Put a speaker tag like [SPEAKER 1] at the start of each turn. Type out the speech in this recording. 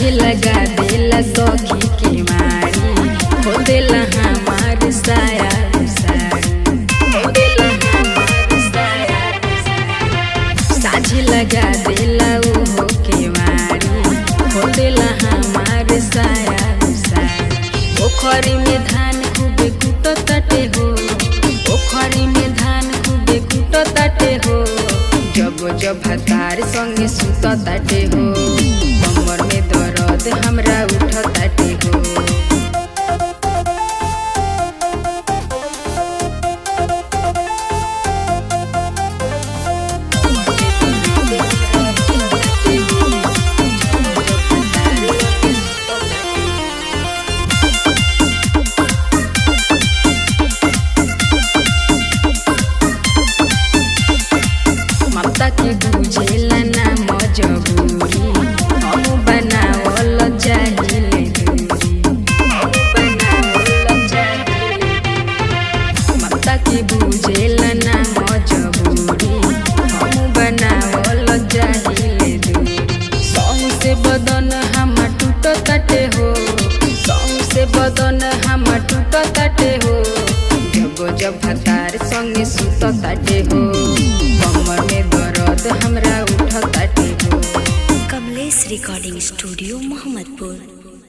[SPEAKER 1] साझे लगा देला सखी के मारी, हो देला हमार साया साड़ी, हो देला हमार साया साड़ी। साझे लगा देला उहो के मारी, हो देला हमार साया साड़ी। पोखरी में धान खूबे कुटो ताटे हो, पोखरी में धान खूबे कुटो ताटे हो। जब जब भतार संगे सुत ताटे हो, कमर में दर्द हमरा उठ ताटे हो। ममता के बुझेला ना मजबूरी, हम बनावल चाहिए दूरी, हम बनावल चाहिए। ममता के बुझेला ना मजबूरी, हम बनावल चाहिए दूरी। सौं से बदन हम टूट ताटे हो, सौं से बदन हम टूट ताटे हो। जब जब भतार संगे सुत ताटे हो, कमर में दर्द हमरा उठ ताटे हो।
[SPEAKER 2] Kamlesh recording studio Mohammadpur.